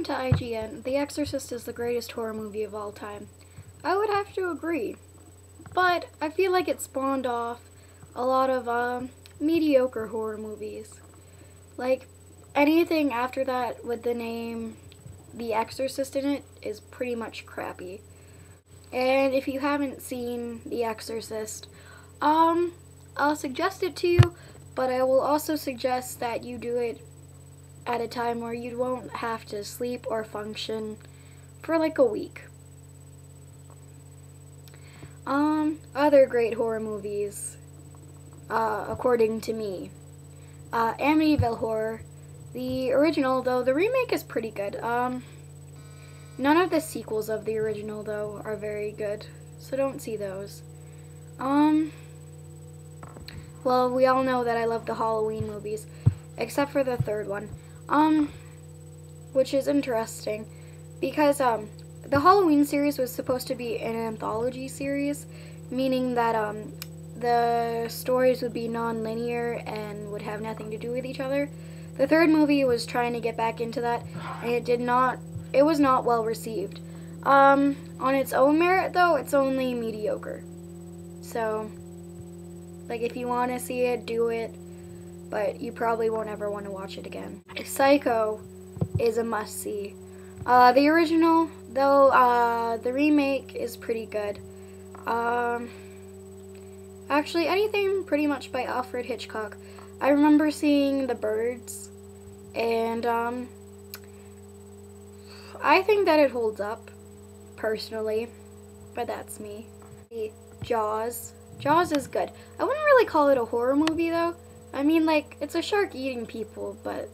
according to IGN, The Exorcist is the greatest horror movie of all time. I would have to agree, but I feel like it spawned off a lot of mediocre horror movies. Like, anything after that with the name The Exorcist in it is pretty much crappy. And if you haven't seen The Exorcist, I'll suggest it to you, but I will also suggest that you do it at a time where you won't have to sleep or function for like a week. Other great horror movies, according to me, Amityville Horror, the original, though the remake is pretty good. None of the sequels of the original, though, are very good, so don't see those. Well, we all know that I love the Halloween movies, except for the third one, which is interesting, because, the Halloween series was supposed to be an anthology series, meaning that, the stories would be non-linear and would have nothing to do with each other. The third movie was trying to get back into that, and it was not well received. On its own merit, though, it's only mediocre. So, like, if you want to see it, do it, but you probably won't ever want to watch it again. Psycho is a must-see. The original, though, the remake is pretty good. Actually, anything pretty much by Alfred Hitchcock. I remember seeing The Birds, and, I think that it holds up, personally, but that's me. Jaws. Jaws is good. I wouldn't really call it a horror movie, though. I mean, like, it's a shark eating people, but,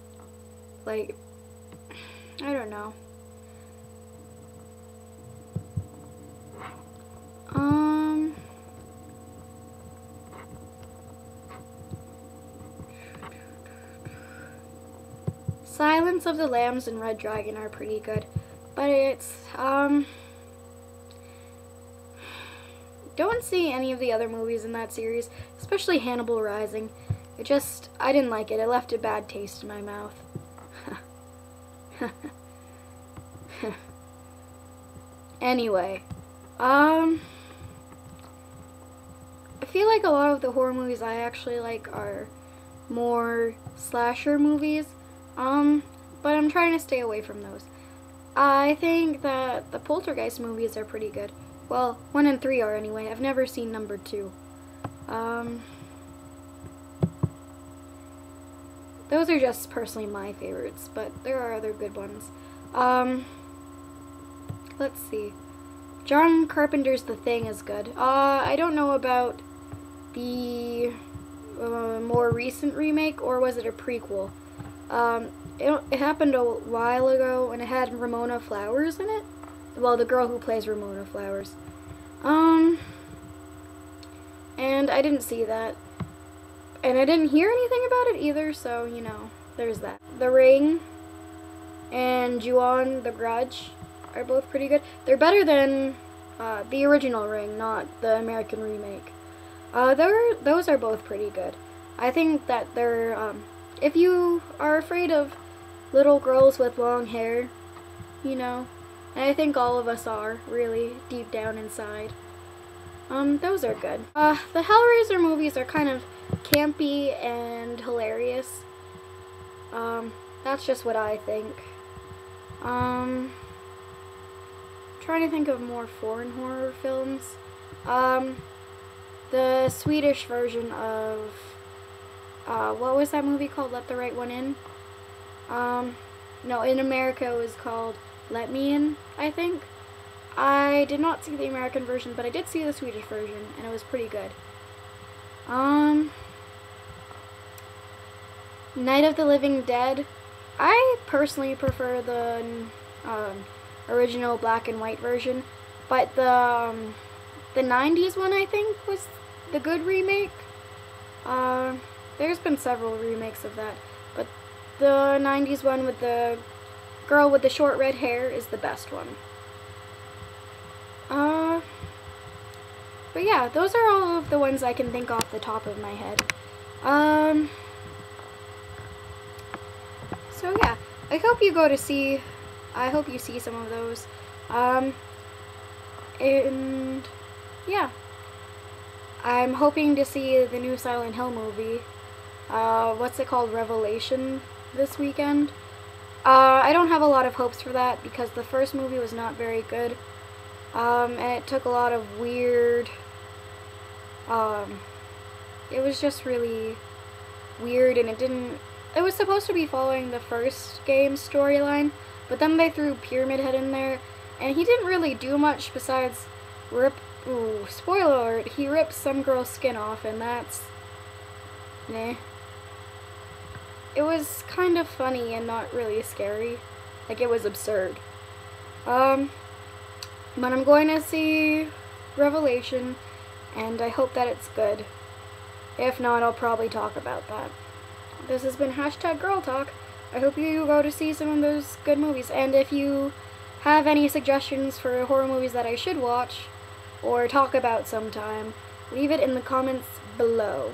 like, I don't know. Silence of the Lambs and Red Dragon are pretty good, but it's, don't see any of the other movies in that series, especially Hannibal Rising. I didn't like it. It left a bad taste in my mouth. Anyway, I feel like a lot of the horror movies I actually like are more slasher movies, but I'm trying to stay away from those. I think that the Poltergeist movies are pretty good. Well, 1 and 3 are anyway. I've never seen number 2. Those are just personally my favorites, but there are other good ones. Let's see. John Carpenter's The Thing is good. I don't know about the more recent remake, or was it a prequel? It happened a while ago, and it had Ramona Flowers in it. Well, the girl who plays Ramona Flowers. And I didn't see that. And I didn't hear anything about it either, so, you know, there's that. The Ring and Ju-on The Grudge are both pretty good. They're better than the original Ring, not the American remake. Those are both pretty good. I think that they're, if you are afraid of little girls with long hair, you know, and I think all of us are, really, deep down inside, those are good. The Hellraiser movies are kind of campy and hilarious. That's just what I think. Trying to think of more foreign horror films. The Swedish version of, what was that movie called? Let the Right One In? No, in America it was called Let Me In, I think. I did not see the American version, but I did see the Swedish version, and it was pretty good. Night of the Living Dead. I personally prefer the original black and white version, but the 90s one, I think, was the good remake. There's been several remakes of that, but the 90s one with the girl with the short red hair is the best one. But yeah, those are all of the ones I can think off the top of my head. So yeah, I hope you go to see I hope you see some of those. And yeah, I'm hoping to see the new Silent Hill movie. What's it called? Revelation this weekend. I don't have a lot of hopes for that because the first movie was not very good. And it took a lot of weird, it was just really weird, and it was supposed to be following the first game's storyline, but then they threw Pyramid Head in there, and he didn't really do much besides spoiler alert, he rips some girl's skin off, and that's, meh. It was kind of funny and not really scary. Like, it was absurd. But I'm going to see Revelation, and I hope that it's good. If not, I'll probably talk about that. This has been #GirlTalk. I hope you go to see some of those good movies. And if you have any suggestions for horror movies that I should watch or talk about sometime, leave it in the comments below.